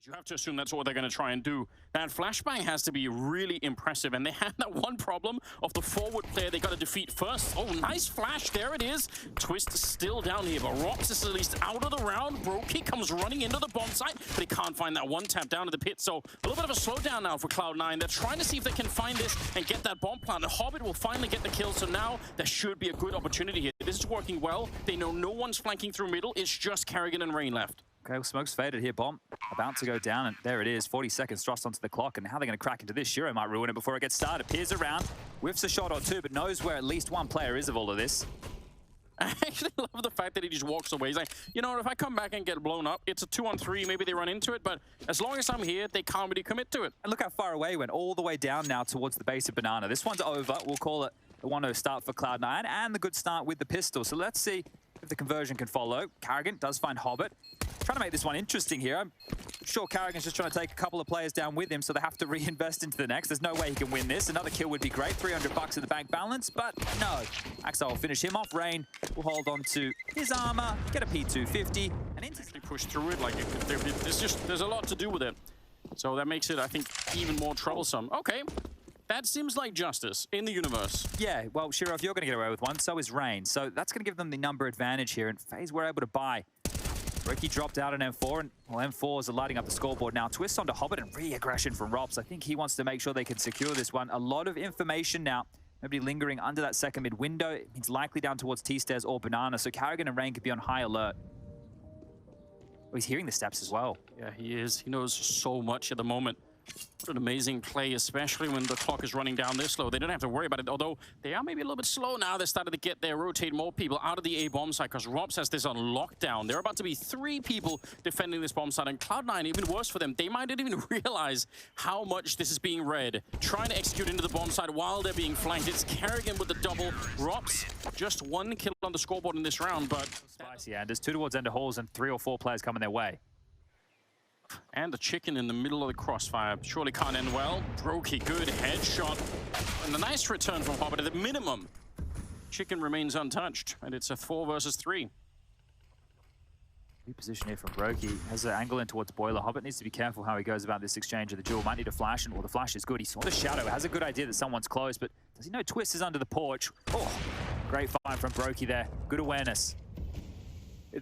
You have to assume that's what they're going to try and do. That flashbang has to be really impressive, and they had that one problem of the forward player they got to defeat first. Oh, nice flash, there it is. twistzz still down here, but Rops is at least out of the round. Brokey comes running into the bomb site, but he can't find that one tap down to the pit, so a little bit of a slowdown now for Cloud9. They're trying to see if they can find this and get that bomb plant. The Hobbit will finally get the kill, so now there should be a good opportunity here. This is working well. They know no one's flanking through middle. It's just Karrigan and Rain left. Okay, well, smoke's faded here. Bomb about to go down, and there it is. 40 seconds thrust onto the clock, and how they're going to crack into this. Shiro might ruin it before it gets started. Peers around, whiffs a shot or two, but knows where at least one player is of all of this. I actually love the fact that he just walks away. He's like, you know what, if I come back and get blown up, it's a 2-on-3, maybe they run into it, but as long as I'm here, they can't really commit to it. And look how far away he went, all the way down now towards the base of Banana. This one's over. We'll call it the 1-0 start for Cloud9, and the good start with the pistol. So let's see if the conversion can follow. Karrigan does find Hobbit. Trying to make this one interesting here. I'm sure Karrigan's just trying to take a couple of players down with him, so they have to reinvest into the next. There's no way he can win this. Another kill would be great. 300 bucks in the bank balance, but no. Axel will finish him off. Rain will hold on to his armor, get a P250, and instantly push through it. Like, there's a lot to do with it. So that makes it, I think, even more troublesome. Okay. That seems like justice in the universe. Yeah, well, Shiro, if you're going to get away with one, so is Rain. So that's going to give them the number advantage here, and FaZe were able to buy. Ricky dropped out on M4, and well, M4s are lighting up the scoreboard now. twistzz onto Hobbit, and re-aggression from Rops. I think he wants to make sure they can secure this one. A lot of information now. Nobody lingering under that second mid window. It means likely down towards twistzz or Banana, so Karrigan and Rain could be on high alert. Oh, he's hearing the steps as well. Yeah, he is. He knows so much at the moment. What an amazing play, especially when the clock is running down this slow. They don't have to worry about it, although they are maybe a little bit slow now. They're starting to get there, rotate more people out of the A bomb site because Rops has this on lockdown. There are about to be 3 people defending this bomb site, and Cloud9, even worse for them, they might not even realize how much this is being read. Trying to execute into the bomb site while they're being flanked. It's Karrigan with the double. Rops, just 1 kill on the scoreboard in this round, but... Spicy, and there's 2 towards Ender Halls and 3 or 4 players coming their way. And the chicken in the middle of the crossfire. Surely can't end well. Brokey, good headshot. And a nice return from Hobbit. At the minimum, chicken remains untouched. And it's a 4 versus 3. Good position here from Brokey. Has an angle in towards Boiler. Hobbit needs to be careful how he goes about this exchange of the duel. Might need a flash, and well, the flash is good. He saw the shadow. Has a good idea that someone's close, but does he know twistzz is under the porch? Oh, great find from Brokey there. Good awareness.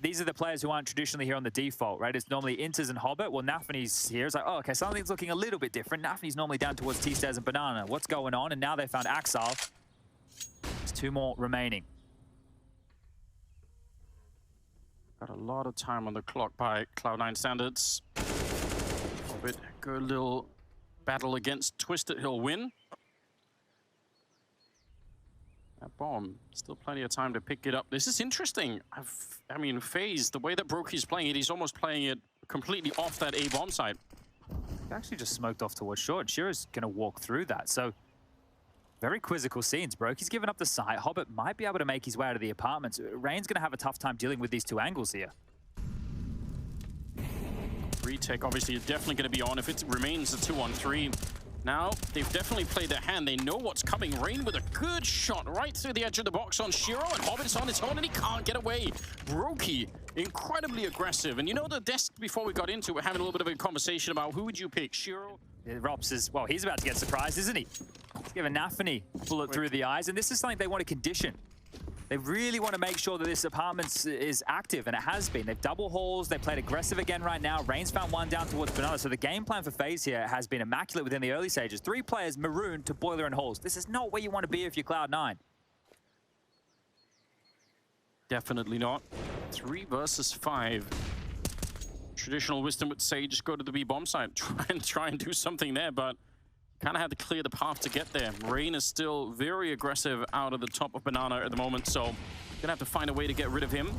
These are the players who aren't traditionally here on the default, right? It's normally twistzz and Hobbit. Well, nafany's here. It's like, oh, okay, something's looking a little bit different. nafany's normally down towards twistzz and Banana. What's going on? And now they found Axel. There's 2 more remaining. Got a lot of time on the clock by Cloud9 standards. Hobbit, good little battle against twistzz that he'll win. That bomb, still plenty of time to pick it up. This is interesting. I mean, FaZe, the way that Brokey's playing it, he's almost playing it completely off that A bomb site. He actually just smoked off towards short. Shiro's going to walk through that. So, very quizzical scenes. Brokey's given up the site. Hobbit might be able to make his way out of the apartments. Rain's going to have a tough time dealing with these 2 angles here. Retake, obviously, is definitely going to be on if it remains a 2-on-3. Now, they've definitely played their hand. They know what's coming. Rain with a good shot right through the edge of the box on Shiro, and Hobbit's on his own, and he can't get away. Brokey, incredibly aggressive. And you know, the desk before we got into it, we're having a little bit of a conversation about who would you pick, Shiro? Rops is, well, he's about to get surprised, isn't he? He's giving nafany bullet through the eyes, and this is something they want to condition. They really want to make sure that this apartment is active, and it has been. They've double hauls. They played aggressive again right now. Rain's found 1 down towards Banana. So the game plan for FaZe here has been immaculate within the early stages. 3 players marooned to Boiler and Halls. This is not where you want to be if you're Cloud9. Definitely not. 3 versus 5. Traditional wisdom would say just go to the B bomb site. Try and do something there, but kind of had to clear the path to get there. Rain is still very aggressive out of the top of Banana at the moment, so gonna have to find a way to get rid of him.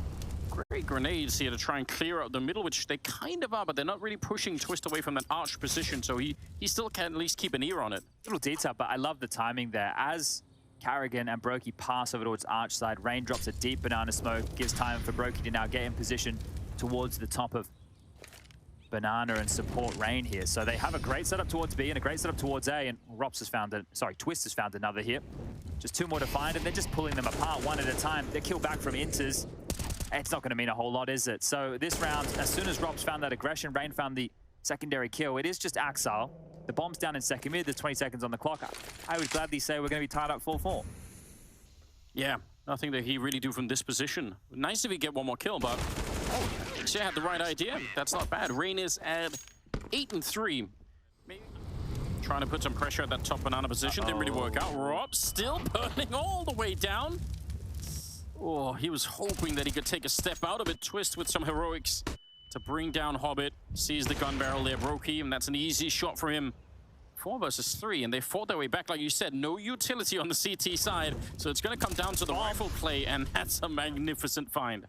Great grenades here to try and clear out the middle, which they kind of are, but they're not really pushing twistzz away from that arch position, so he still can at least keep an ear on it. Little detail, but I love the timing there. As Karrigan and Brokey pass over towards arch side, Rain drops a deep Banana smoke, gives time for Brokey to now get in position towards the top of Banana and support Rain here. So they have a great setup towards B and a great setup towards A, and Rops has found twistzz has found another here. Just 2 more to find, and they're just pulling them apart 1 at a time. They're killed back from twistzz. It's not going to mean a whole lot, is it? So this round, as soon as Rops found that aggression, Rain found the secondary kill. It is just Axile. The bomb's down in second mid. There's 20 seconds on the clock. I would gladly say we're going to be tied up 4-4. Yeah, nothing that he really do from this position. Nice if he get one more kill, but she had the right idea. That's not bad. Rain is at 8-3. Maybe trying to put some pressure at that top banana position. Didn't really work out. Rob still burning all the way down. Oh, he was hoping that he could take a step out of it. twistzz with some heroics to bring down Hobbit. Sees the gun barrel there, Brokey, and that's an easy shot for him. 4 versus 3, and they fought their way back. Like you said, no utility on the CT side. So it's going to come down to the rifle play, and that's a magnificent find.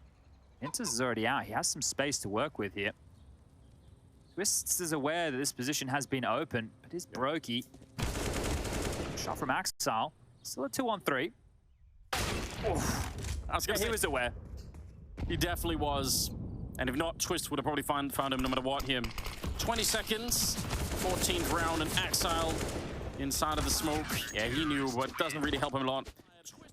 twistzz is already out. He has some space to work with here. twistzz is aware that this position has been open, but is Brokey. Shot from Axile. Still a 2-on-3. He was aware. He definitely was. And if not, twistzz would have probably found him no matter what here. 20 seconds, 14th round, and Axile inside of the smoke. Yeah, he knew, but it doesn't really help him a lot.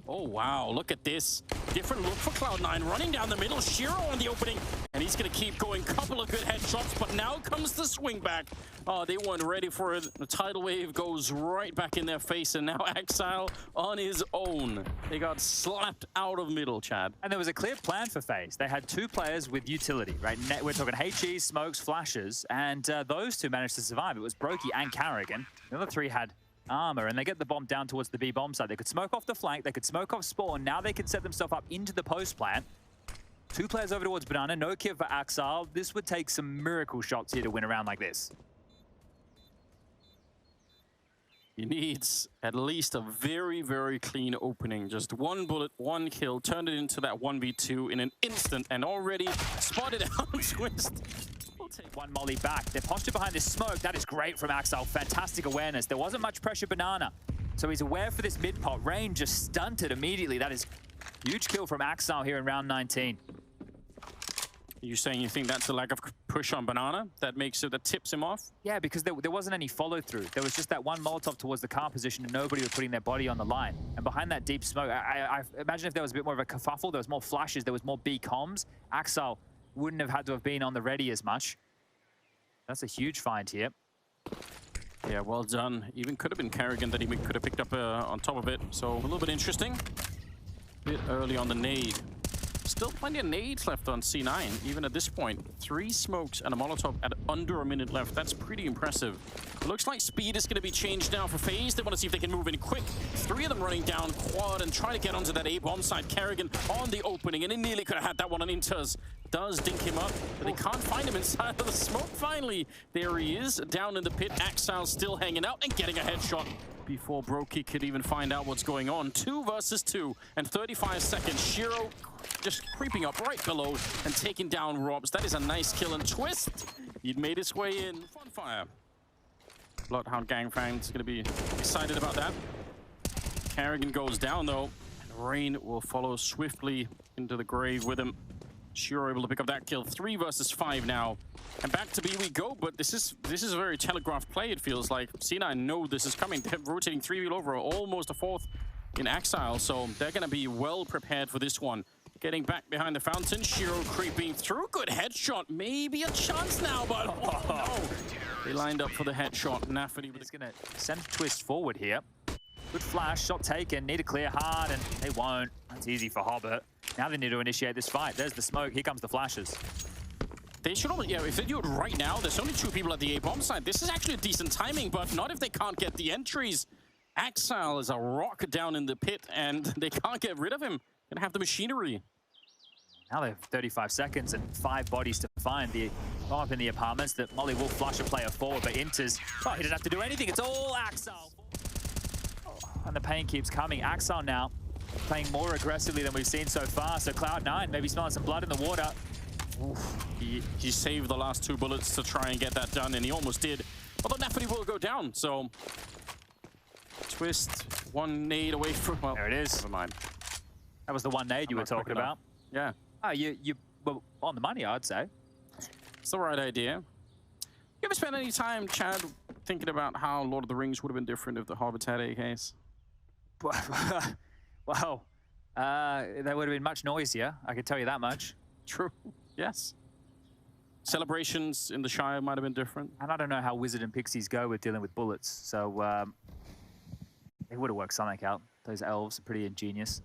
Oh, wow, look at this. Different look for Cloud9, running down the middle. Shiro on the opening, and he's going to keep going. Couple of good headshots, but now comes the swing back. Oh, they weren't ready for it. The tidal wave goes right back in their face, and now Axile on his own. They got slapped out of middle, Chad. And there was a clear plan for FaZe. They had 2 players with utility, right? We're talking HE, smokes, flashes, and those 2 managed to survive. It was Brokey and Carrigan. The other 3 had armor, and they get the bomb down towards the B bomb side. They could smoke off the flank, they could smoke off spawn. Now they could set themselves up into the post plant. 2 players over towards banana, no kill for Axile. This would take some miracle shots here to win a round like this. He needs at least a very, very clean opening. Just 1 bullet, 1 kill, turn it into that 1v2 in an instant, and already spotted out twistzz. Take 1 molly back. They're postured behind this smoke. That is great from Axile. Fantastic awareness. There wasn't much pressure banana, so he's aware for this mid pot. Rain just stunted immediately. That is huge kill from Axile here in round 19. Are you saying you think that's the lack of push on banana that makes it, that tips him off? Yeah, because there wasn't any follow through. There was just that 1 Molotov towards the car position, and nobody was putting their body on the line. And behind that deep smoke, I imagine if there was a bit more of a kerfuffle, there was more flashes, there was more B comms, Axile wouldn't have had to have been on the ready as much. That's a huge find here. Yeah, well done. Even could have been Carrigan that he could have picked up on top of it. So a little bit interesting. A bit early on the nade. Still plenty of nades left on C9, even at this point. 3 smokes and a Molotov at under a minute left. That's pretty impressive. Looks like speed is going to be changed now for FaZe. They want to see if they can move in quick. 3 of them running down quad and try to get onto that A-bomb side. Carrigan on the opening, and he nearly could have had that one on Inters. Does dink him up, but they can't find him inside of the smoke. Finally, there he is, down in the pit. Axile still hanging out and getting a headshot before Brokey could even find out what's going on. 2 versus 2 and 35 seconds. Shiro just creeping up right below and taking down Robs. That is a nice kill, and twistzz, he'd made his way in. Funfire. Bloodhound gang fans going to be excited about that. Carrigan goes down though, and Rain will follow swiftly into the grave with him. Shiro able to pick up that kill. 3 versus 5 now. And back to B we go, but this is a very telegraphed play, it feels like. C9 know this is coming. They're rotating 3-wheel over, almost a 4th in Axile, so they're going to be well prepared for this one. Getting back behind the fountain, Shiro creeping through. Good headshot, maybe a chance now, but oh no. They lined up for the headshot. NaVi is going to send twistzz forward here. Good flash, shot taken, need to clear hard, and they won't. That's easy for Hobbit. Now they need to initiate this fight. There's the smoke, here comes the flashes. They should only, yeah, if they do it right now, there's only 2 people at the A-bomb side. This is actually a decent timing, but not if they can't get the entries. Axile is a rock down in the pit, and they can't get rid of him. Gonna have the machinery. Now they have 35 seconds and 5 bodies to find. The bomb up in the apartments that Molly will flush a player forward, but Inters, oh, he doesn't have to do anything. It's all Axile. And the pain keeps coming. Axile now playing more aggressively than we've seen so far. So Cloud9 maybe smelling some blood in the water. Oof. He saved the last 2 bullets to try and get that done, and he almost did. Although NaVi will go down, so twistzz 1 nade away from. Well, there it is. Never mind. That was the 1 nade you were talking about. Yeah. Oh, you were on the money, I'd say. It's the right idea. You ever spend any time, Chad, thinking about how Lord of the Rings would have been different if the Hobbits had AKs? Well, they would have been much noisier, I can tell you that much. True. Yes. Celebrations in the Shire might have been different. And I don't know how Wizard and Pixies go with dealing with bullets, so they would have worked something out. Those elves are pretty ingenious.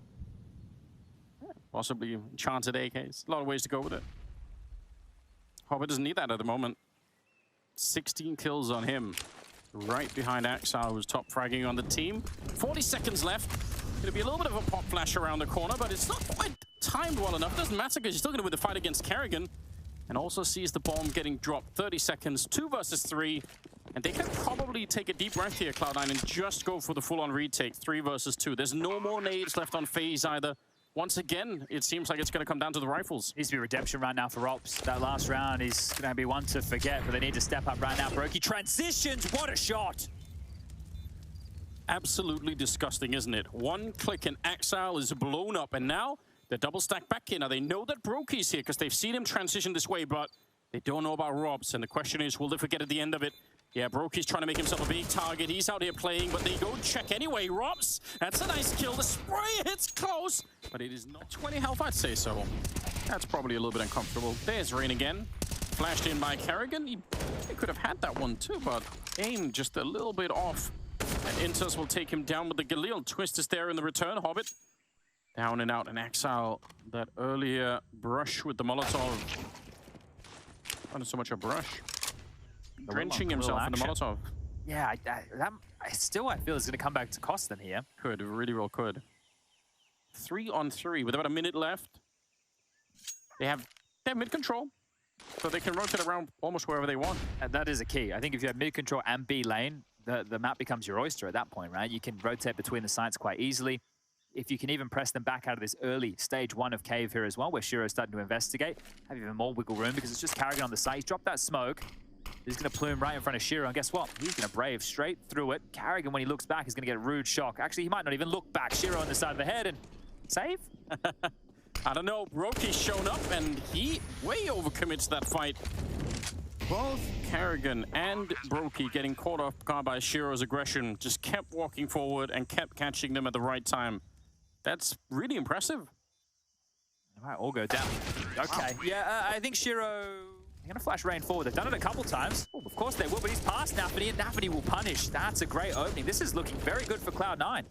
Possibly enchanted AKs. A lot of ways to go with it. Hobbit doesn't need that at the moment. 16 kills on him. Right behind Axar, who's top fragging on the team. 40 seconds left. Gonna be a little bit of a pop flash around the corner, but it's not quite timed well enough. Doesn't matter because he's still gonna win the fight against Kerrigan. And also sees the bomb getting dropped. 30 seconds, 2 versus 3. And they can probably take a deep breath here, Cloud9, and just go for the full-on retake. 3 versus 2. There's no more nades left on FaZe either. Once again, it seems like it's going to come down to the rifles. Needs to be redemption right now for Ops. That last round is going to be one to forget, but they need to step up right now. Brokey transitions, what a shot! Absolutely disgusting, isn't it? One click and Axile is blown up, and now they're double stacked back in. Now they know that Brokey's here because they've seen him transition this way, but they don't know about Robs, and the question is, will they forget at the end of it? Yeah, Brokey's trying to make himself a big target. He's out here playing, but they go check anyway. Robs, that's a nice kill. The spray hits close, but it is not 20 health, I'd say so. That's probably a little bit uncomfortable. There's Rain again. Flashed in by Kerrigan. He could have had that one too, but aim just a little bit off. And Intus will take him down with the Galil. Twist is there in the return. Hobbit down and out. And Exile, that earlier brush with the Molotov. Not so much a brush. Drenching himself in the Molotov. Yeah, I still feel is going to come back to cost them here. Could, really well could. 3 on 3 with about a minute left. They have mid control, so they can rotate around almost wherever they want. And that is a key. I think if you have mid control and B lane, the map becomes your oyster at that point, right? You can rotate between the sites quite easily. If you can even press them back out of this early stage 1 of Cave here as well, where Shiro's starting to investigate, have even more wiggle room because it's just Kerrigan on the side. He's dropped that smoke. He's going to plume right in front of Shiro, and guess what? He's going to brave straight through it. Kerrigan, when he looks back, is going to get a rude shock. Actually, he might not even look back. Shiro on the side of the head, and save? I don't know. Brokey's shown up, and he way overcommits that fight. Both Kerrigan and Brokey getting caught off guard by Shiro's aggression. Just kept walking forward and kept catching them at the right time. That's really impressive. All right, all go down. Okay. Yeah, I think Shiro... They're going to flash Rain forward. They've done it a couple times. Oh, of course they will, but he's past NaVi, and NaVi will punish. That's a great opening. This is looking very good for Cloud9.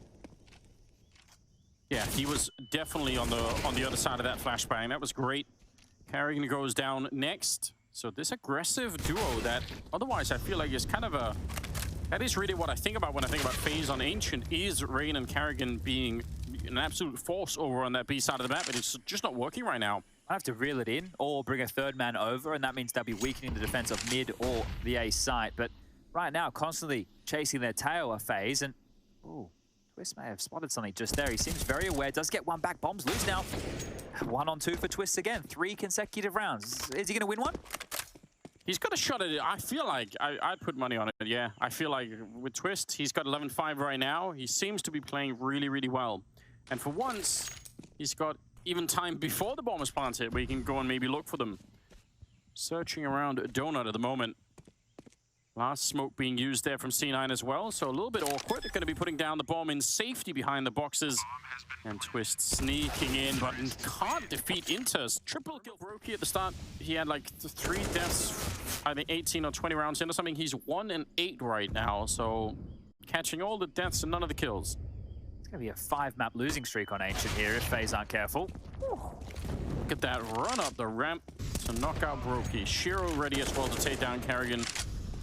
Yeah, he was definitely on the other side of that flashbang. That was great. Kerrigan goes down next. So this aggressive duo that otherwise I feel like is kind of a... That is really what I think about when I think about FaZe on Ancient, is Rain and Kerrigan being an absolute force over on that B side of the map, but it's just not working right now. I have to reel it in or bring a third man over, and that means they'll be weakening the defense of mid or the A site. But right now, constantly chasing their tail are FaZe, and ooh, twistzz may have spotted something just there. He seems very aware, does get one back. Bombs loose now. 1 on 2 for twistzz again. 3 consecutive rounds. Is he going to win one? He's got a shot at it. I feel like I'd put money on it, yeah. I feel like with twistzz, he's got 11-5 right now. He seems to be playing really, really well. And for once, he's got even time before the bomb is planted where you can go and maybe look for them. Searching around Donut at the moment. Last smoke being used there from C9 as well, so a little bit awkward. They're going to be putting down the bomb in safety behind the boxes. And twistzz sneaking in, but can't defeat Inters. Triple kill Brokey at the start. He had like 3 deaths, I think 18 or 20 rounds in or something. He's 1 and 8 right now, so catching all the deaths and none of the kills. It's going to be a 5-map losing streak on Ancient here if FaZe aren't careful. Look at that run up the ramp to knock out Brokey. Shiro ready as well to take down Kerrigan.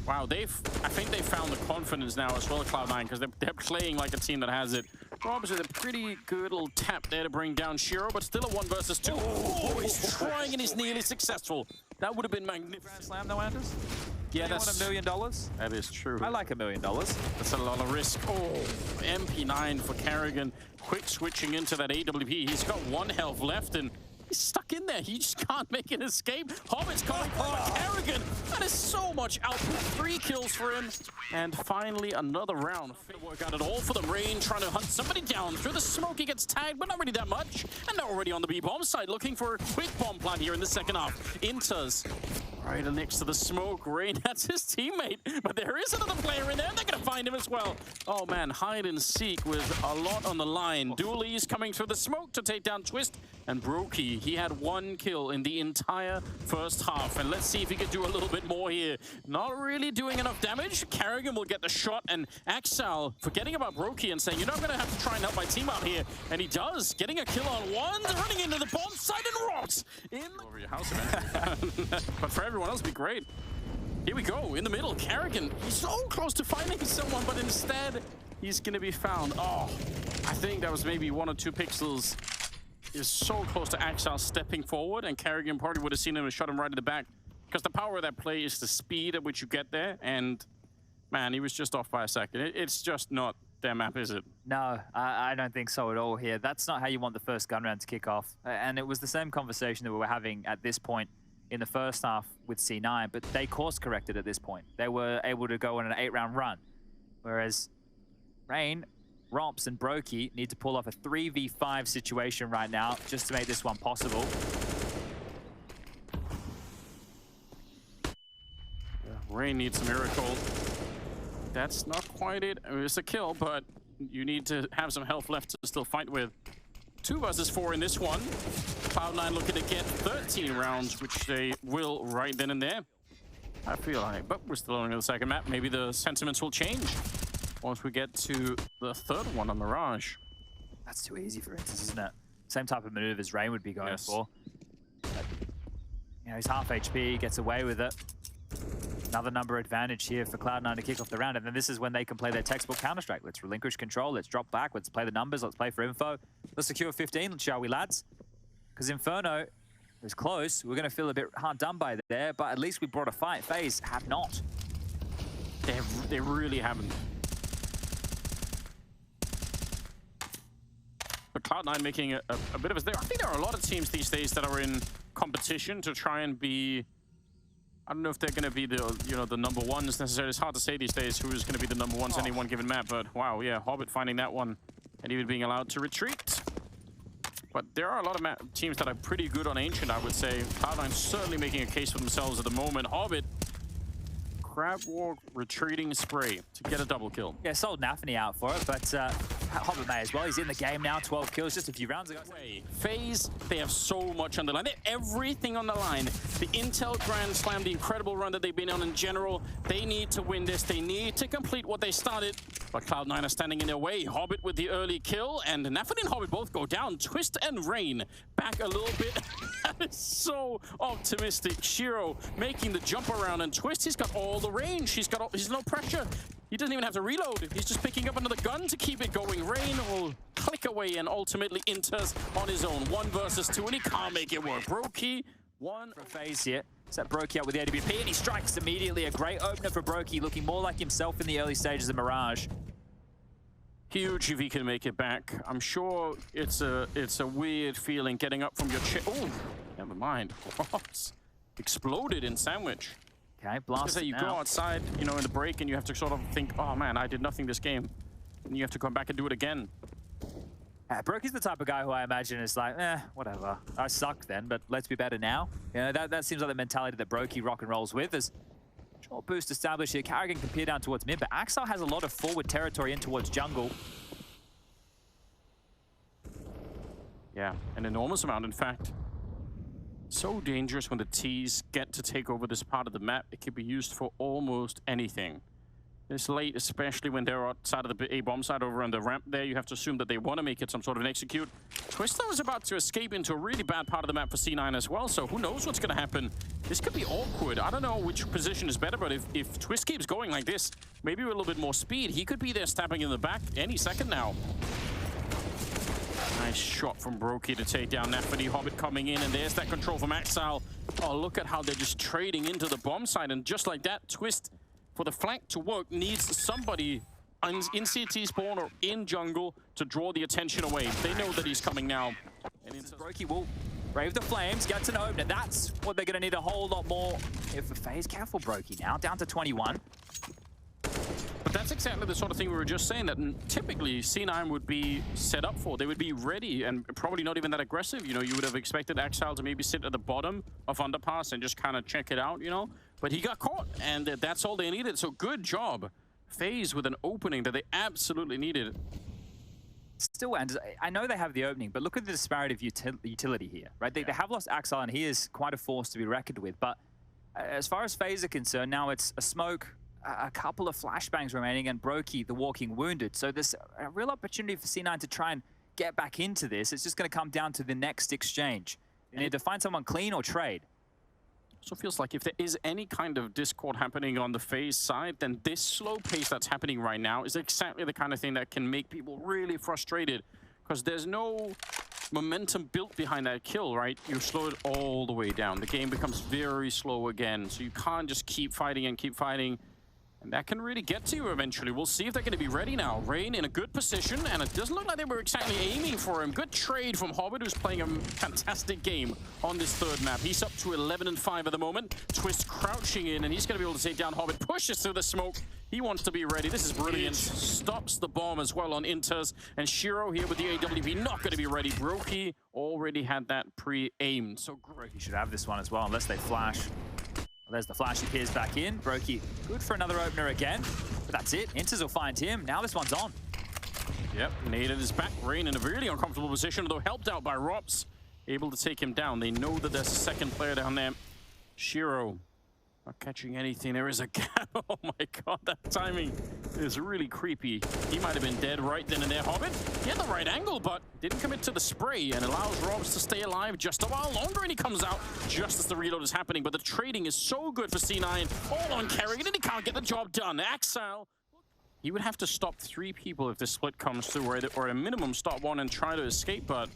Wow, I think they found the confidence now as well at Cloud9 because they're playing like a team that has it. Robs with a pretty good little tap there to bring down Shiro, but still a 1 versus 2. Oh, he's trying and he's nearly successful. That would have been magnificent. Grand Slam though, Anders? Yeah, that's $1 million. That is true. I like $1 million. That's a lot of risk. Oh, MP9 for Kerrigan. Quick switching into that AWP. He's got 1 health left and he's stuck in there. He just can't make an escape. Hobbit's coming for Kerrigan. That is so much output. 3 kills for him. And finally, another round. Didn't work out at all for them. Rain trying to hunt somebody down. Through the smoke, he gets tagged, but not really that much. And they're already on the B-bomb side, looking for a quick bomb plant here in the second half. Inters right next to the smoke. Rain, that's his teammate. But there is another player in there. They're going to find him as well. Oh, man, hide and seek with a lot on the line. Dooley's coming through the smoke to take down twistzz. And Brokey brokey. He had 1 kill in the entire first half, and let's see if he can do a little bit more here. Not really doing enough damage. Carrigan will get the shot, and Axel forgetting about brokey and saying, you know, I'm going to have to try and help my team out here. And he does, getting a kill on 1, running into the bomb site and rocks in over your house eventually. But for everyone else, it'd be great. Here we go, in the middle, Carrigan. He's so close to finding someone, but instead, he's going to be found. Oh, I think that was maybe 1 or 2 pixels. Is so close to Axel stepping forward, and Carrigan probably would have seen him and shot him right in the back. Because the power of that play is the speed at which you get there, and man, he was just off by a second. It's just not their map, is it? No, I don't think so at all here. That's not how you want the first gun round to kick off. And it was the same conversation that we were having at this point in the first half with C9, but they course corrected at this point. They were able to go on an 8-round run, whereas Rain, Romps, and brokey need to pull off a 3v5 situation right now just to make this one possible. Yeah, Rain needs a miracle. That's not quite it. I mean, it's a kill, but you need to have some health left to still fight with. 2 versus 4 in this one. Cloud9 looking to get 13 rounds, which they will right then and there. I feel like, but we're still on the second map. Maybe the sentiments will change once we get to the third one on Mirage. That's too easy for instance, isn't it? Same type of maneuvers Rain would be going for. But, you know, he's half HP, gets away with it. Another number advantage here for Cloud9 to kick off the round, and then this is when they can play their textbook Counter-Strike. Let's relinquish control, let's drop back, let's play the numbers, let's play for info. Let's secure 15, shall we, lads? Because Inferno is close. We're going to feel a bit hard done by there, but at least we brought a fight. FaZe have not. They really haven't. But Cloud9 making a bit of a... I think there are a lot of teams these days that are in competition to try and be... I don't know if they're going to be the, you know, the number ones necessarily. It's hard to say these days who's going to be the number ones any one given map, but wow, yeah, Hobbit finding that one and even being allowed to retreat. But there are a lot of teams that are pretty good on Ancient, I would say. Cloud9 certainly making a case for themselves at the moment. Hobbit, crab walk, retreating spray to get a double kill. Yeah, sold NaVi out for it, but Hobbit may as well. He's in the game now, 12 kills just a few rounds ago. FaZe, they have so much on the line. They have everything on the line. The Intel Grand Slam, the incredible run that they've been on in general. They need to win this. They need to complete what they started. But Cloud9 are standing in their way. Hobbit with the early kill, and NaVi and Hobbit both go down. twistzz and Rain back a little bit. That is so optimistic. Shiro making the jump around, and twistzz, he's got all the range. He's no pressure. He doesn't even have to reload. He's just picking up another gun to keep it going. Rain will click away and ultimately enters on his own. 1 versus 2, and he can't make it work. brokey, 1 for FaZe here. Set brokey up with the AWP, and he strikes immediately. A great opener for brokey, looking more like himself in the early stages of Mirage. Huge if he can make it back. I'm sure it's a weird feeling getting up from your chair. Oh, never mind. Exploded in sandwich. Okay, blast it you now. go outside, you know, in the break, and you have to sort of think, oh man, I did nothing this game. And you have to come back and do it again. brokey's the type of guy who I imagine is like, whatever. I suck then, but let's be better now. You know, that seems like the mentality that brokey rock and rolls with. There's short boost established here. Carrigan can peer down towards mid, but Axel has a lot of forward territory in towards jungle. Yeah, an enormous amount, in fact. So dangerous when the T's get to take over this part of the map. It can be used for almost anything. This late, especially when they're outside of the A-bomb side over on the ramp there, you have to assume that they want to make it some sort of an execute. twistzz was about to escape into a really bad part of the map for C9 as well, so who knows what's going to happen. This could be awkward. I don't know which position is better, but if twistzz keeps going like this, maybe with a little bit more speed, he could be there stabbing in the back any second now. Nice shot from brokey to take down NaVi. Hobbit coming in, and there's that control from Axel. Oh, look at how they're just trading into the bomb side, and just like that, twistzz, for the flank to work, needs somebody in CT spawn or in jungle to draw the attention away. They know that he's coming now. And brokey will brave the flames, gets an opener. That's what they're going to need a whole lot more. If FaZe, careful brokey now, down to 21. But that's exactly the sort of thing we were just saying that typically C9 would be set up for. They would be ready and probably not even that aggressive. You know, you would have expected Axel to maybe sit at the bottom of underpass and just kind of check it out, you know. But he got caught, and that's all they needed. So good job. FaZe with an opening that they absolutely needed. still, and I know they have the opening, but look at the disparity of utility here, right? They have lost Axel, and he is quite a force to be reckoned with. But as far as FaZe are concerned, now it's a smoke, a couple of flashbangs remaining, and Brokey, the walking wounded. So there's a real opportunity for C9 to try and get back into this. It's just going to come down to the next exchange. They need to find someone clean or trade. So it feels like if there is any kind of discord happening on the FaZe side, then this slow pace that's happening right now is exactly the kind of thing that can make people really frustrated, because there's no momentum built behind that kill, right? You slow it all the way down. The game becomes very slow again, so you can't just keep fighting and keep fighting. And that can really get to you eventually. We'll see if they're going to be ready now. Rain in a good position, and it doesn't look like they were exactly aiming for him. Good trade from Hobbit, who's playing a fantastic game on this third map. He's up to 11-5 at the moment. twistzz crouching in, and he's going to be able to take down Hobbit. Pushes through the smoke. He wants to be ready. This is brilliant. Stops the bomb as well on twistzz. And Shiro here with the AWP, not going to be ready. Brokey already had that pre-aimed. So Brokey should have this one as well, unless they flash. Well, there's the flash, he peers back in. Brokey, good for another opener again. But that's it. twistzz will find him. Now this one's on. Yep, Naded is back. Rain in a really uncomfortable position, although helped out by Rops. Able to take him down. They know that there's a second player down there. Shiro, not catching anything. There is a gap. Oh my god, that timing is really creepy. He might have been dead right then and there. Hobbit, he had the right angle, but didn't commit to the spray and allows Robs to stay alive just a while longer, and he comes out just as the reload is happening. But the trading is so good for C9. All on Kerrigan, and he can't get the job done. Axel, he would have to stop 3 people if this split comes through, or at a minimum stop 1 and try to escape, but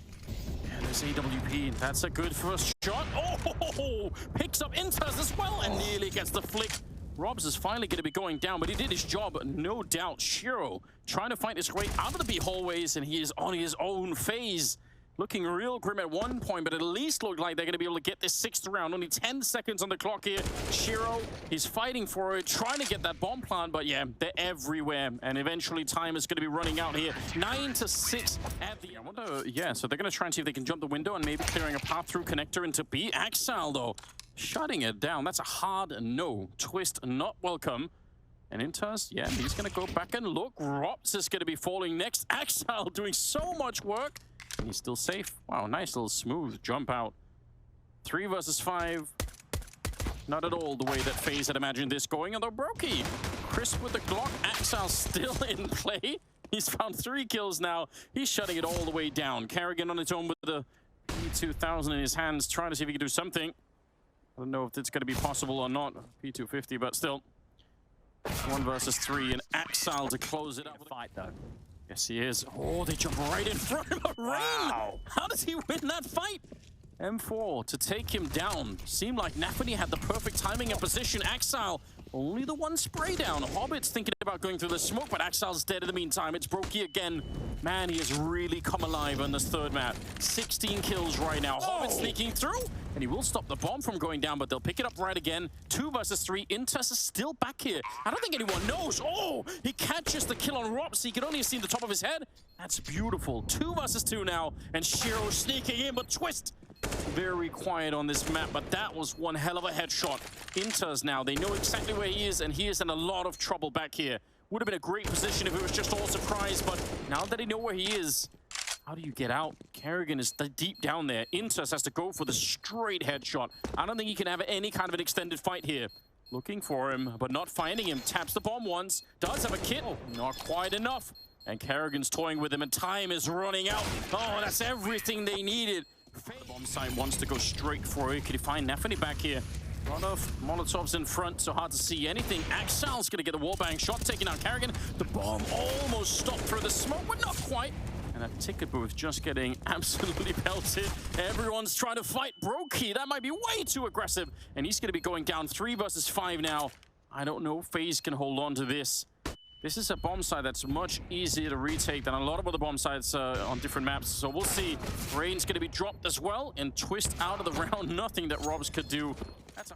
there's AWP. That's a good first shot. Oh, picks up twistzz as well and nearly gets the flick. Robs is finally going to be going down, but he did his job, no doubt. Shiro trying to fight his way out of the B hallways, and he is on his own phase. Looking real grim at one point, but at least looked like they're going to be able to get this 6th round. Only 10 seconds on the clock here. Shiro, he's fighting for it, trying to get that bomb plant, but yeah, they're everywhere. And eventually time is going to be running out here. 9-6 at the... I wonder, yeah, so they're going to try and see if they can jump the window and maybe clearing a path through connector into B. Axel, though, shutting it down. That's a hard no. twistzz not welcome. And twistzz, yeah, he's going to go back and look. Rops is going to be falling next. Axel doing so much work. And he's still safe. Wow, nice little smooth jump out. 3 versus 5. Not at all the way that FaZe had imagined this going. Although Brokey, crisp with the Glock. Axel still in play. He's found 3 kills now. He's shutting it all the way down. Kerrigan on its own with the P2000 in his hands, trying to see if he can do something. I don't know if it's going to be possible or not. P250, but still. 1 versus 3, and Axel to close it up. Fight, though. Yes, he is. Oh, they jump right in front of Rain. Wow. How does he win that fight? M4 to take him down. Seemed like NaVi had the perfect timing and position. Axel, only the 1 spray down. Hobbit's thinking about going through the smoke, but Axel's dead in the meantime. It's Brokey again. Man, he has really come alive on this third map. 16 kills right now. Hobbit sneaking through, and he will stop the bomb from going down, but they'll pick it up right again. 2 versus 3. twistzz is still back here. I don't think anyone knows. Oh, he catches the kill on Rops. He could only see the top of his head. That's beautiful. 2 versus 2 now, and Shiro sneaking in, but twistzz very quiet on this map, but that was one hell of a headshot. twistzz now, they know exactly where he is, and he is in a lot of trouble back here. Would have been a great position if it was just all surprise, but now that they know where he is, how do you get out? Kerrigan is deep down there. twistzz has to go for the straight headshot. I don't think he can have any kind of an extended fight here. Looking for him, but not finding him. Taps the bomb once. Does have a kit. Not quite enough. And Kerrigan's toying with him, and time is running out. Oh, that's everything they needed. The bomb site wants to go straight for it. Can he find NaVi back here? A lot of Molotovs in front, so hard to see anything. Axel's going to get the wallbang shot, taking out Kerrigan. The bomb almost stopped through the smoke, but not quite. And that ticket booth just getting absolutely pelted. Everyone's trying to fight Brokey. That might be way too aggressive. And he's going to be going down 3 versus 5 now. I don't know if FaZe can hold on to this. This is a bomb site that's much easier to retake than a lot of other bomb sites on different maps. So we'll see. Rain's going to be dropped as well, and twistzz out of the round. Nothing that Robs could do. That's a...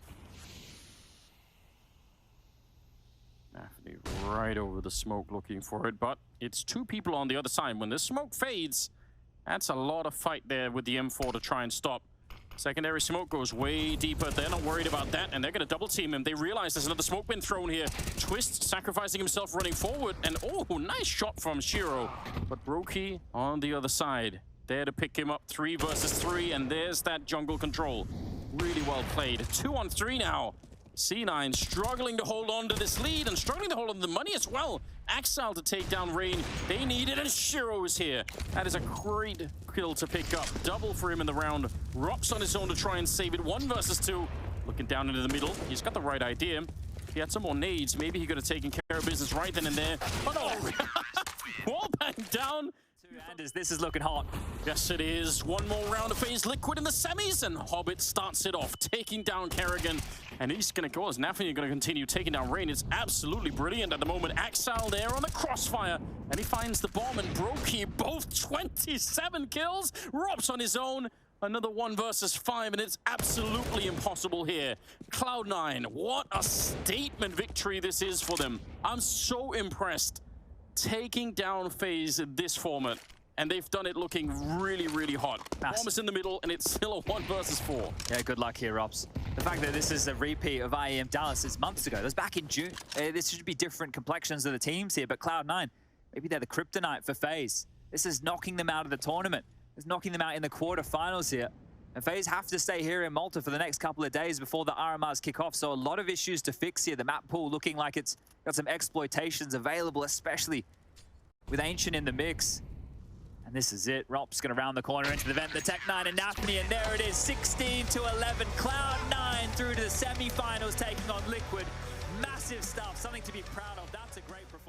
NaVi right over the smoke looking for it, but it's 2 people on the other side. When the smoke fades, that's a lot of fight there with the M4 to try and stop. Secondary smoke goes way deeper. They're not worried about that, and they're going to double team him. They realize there's another smoke been thrown here. twistzz sacrificing himself, running forward, and oh, nice shot from Shiro. But Brokey on the other side, there to pick him up. 3 versus 3, and there's that jungle control. Really well played. 2-on-3 now. C9 struggling to hold on to this lead and struggling to hold on to the money as well. Axel to take down Rain. They need it, and Shiro is here. That is a great kill to pick up. Double for him in the round. Rops on his own to try and save it. 1 versus 2. Looking down into the middle. He's got the right idea. If he had some more nades, maybe he could have taken care of business right then and there. But no! Wall bang down. Anders, this is looking hot. Yes, it is. One more round of FaZe Liquid in the semis, and Hobbit starts it off, taking down Kerrigan. And he's going to go as NaVi are going to continue taking down Rain. It's absolutely brilliant at the moment. Axel there on the crossfire, and he finds the bomb, and Brokey both 27 kills. Robs on his own. Another 1 versus 5, and it's absolutely impossible here. Cloud9, what a statement victory this is for them. I'm so impressed. Taking down FaZe in this format, and they've done it looking really, really hot. Almost in the middle, and it's still a 1 versus 4. Yeah, good luck here, Rops. The fact that this is a repeat of IEM Dallas is months ago. It was back in June. This should be different complexions of the teams here, but Cloud9, maybe they're the kryptonite for FaZe. This is knocking them out of the tournament. It's knocking them out in the quarterfinals here. And FaZe have to stay here in Malta for the next couple of days before the RMRs kick off. So a lot of issues to fix here. The map pool looking like it's got some exploitations available, especially with Ancient in the mix. And this is it. Rop's going to round the corner into the vent. The Tech9 and Nafni, and there it is, 16-11. Cloud9 through to the semi-finals, taking on Liquid. Massive stuff, something to be proud of. That's a great performance.